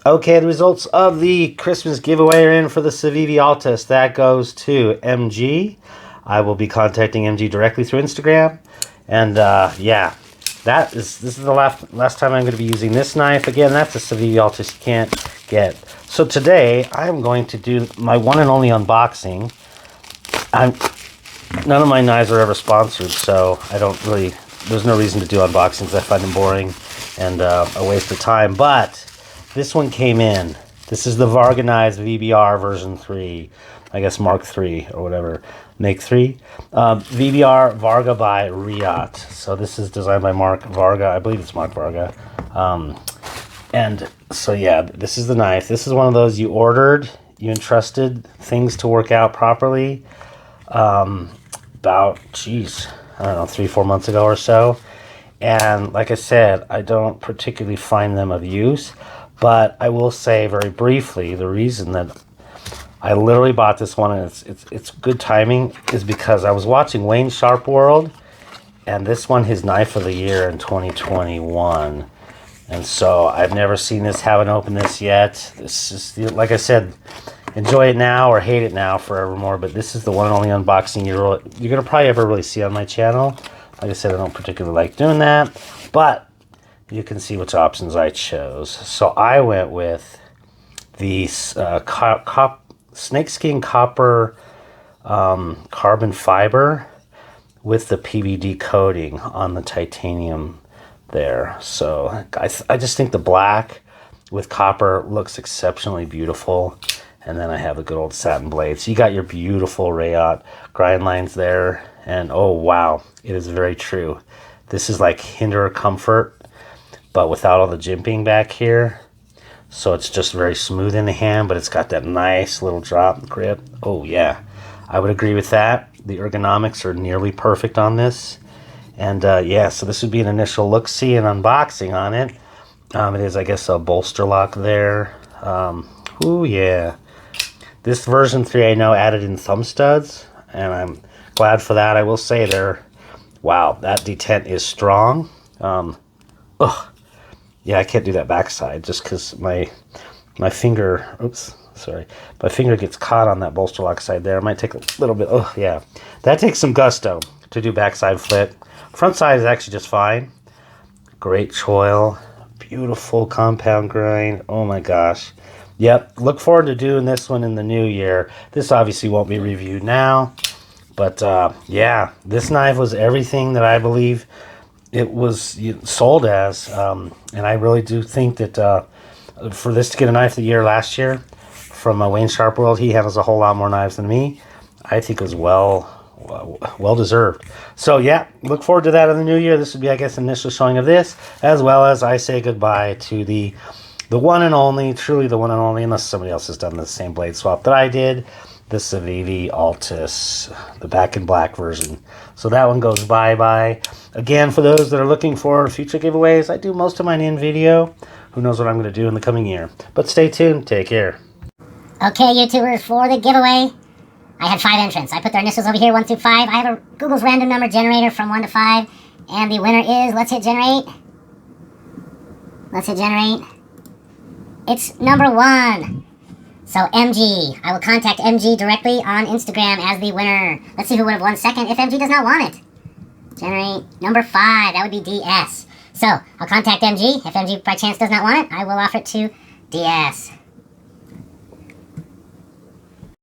Okay, the results of the Christmas giveaway are in for the Civivi Altis. That goes to MG. I will be contacting MG directly through Instagram. And yeah, this is the last time I'm going to be using this knife. Again, that's a Civivi Altis you can't get. So today, I'm going to do my one and only unboxing. None of my knives are ever sponsored, so there's no reason to do unboxings. I find them boring and a waste of time. But this one came in. This is the Varga Knives VBR version 3. I guess Mark 3 or whatever. Make 3. VBR Varga by Riot. So this is designed by Mark Varga. I believe it's Mark Varga. And so yeah, this is the knife. This is one of those you ordered, you entrusted things to work out properly. About, I don't know, 3-4 months ago or so. And like I said, I don't particularly find them of use. But I will say very briefly, the reason that I literally bought this one, and it's good timing, is because I was watching Wayne Sharp World, and this won his Knife of the Year in 2021. And so I've never seen this, haven't opened this yet. This is, like I said, enjoy it now or hate it now forevermore, but this is the one and only unboxing you're going to probably ever really see on my channel. Like I said, I don't particularly like doing that, but you can see which options I chose. So I went with the snakeskin copper carbon fiber with the PVD coating on the titanium there. So I just think the black with copper looks exceptionally beautiful. And then I have the good old satin blade. So you got your beautiful Rayot grind lines there. And oh wow, it is very true. This is like Hinderer Comfort, but without all the jimping back here. So it's just very smooth in the hand, but it's got that nice little drop grip. Oh yeah, I would agree with that. The ergonomics are nearly perfect on this. And yeah, so this would be an initial look-see and unboxing on it. It is, I guess, a bolster lock there. Oh yeah. This version 3 I know added in thumb studs, and I'm glad for that. I will say wow, that detent is strong. Yeah, I can't do that backside just because my finger, my finger gets caught on that bolster lock side there. It might take a little bit, yeah. That takes some gusto to do backside flip. Front side is actually just fine. Great choil, beautiful compound grind, oh my gosh. Yep, look forward to doing this one in the new year. This obviously won't be reviewed now, but yeah, this knife was everything that I believe it was sold as, and I really do think that for this to get a Knife of the Year last year from Wayne Sharp World, he handles a whole lot more knives than me. I think it was well deserved. So yeah, look forward to that in the new year. This would be, I guess, an initial showing of this, as well as I say goodbye to the one and only, truly the one and only, unless somebody else has done the same blade swap that I did, the Civivi Altis, the back in black version. So that one goes bye-bye. Again, for those that are looking for future giveaways, I do most of mine in video. Who knows what I'm going to do in the coming year. But stay tuned. Take care. Okay, YouTubers, for the giveaway, I had 5 entrants. I put their initials over here, 1 through 5. I have a Google's random number generator from 1 to 5. And the winner is, let's hit generate. Let's hit generate. It's number 1. So MG. I will contact MG directly on Instagram as the winner. Let's see who would have won second if MG does not want it. Generate number 5. That would be DS. So I'll contact MG. If MG by chance does not want it, I will offer it to DS.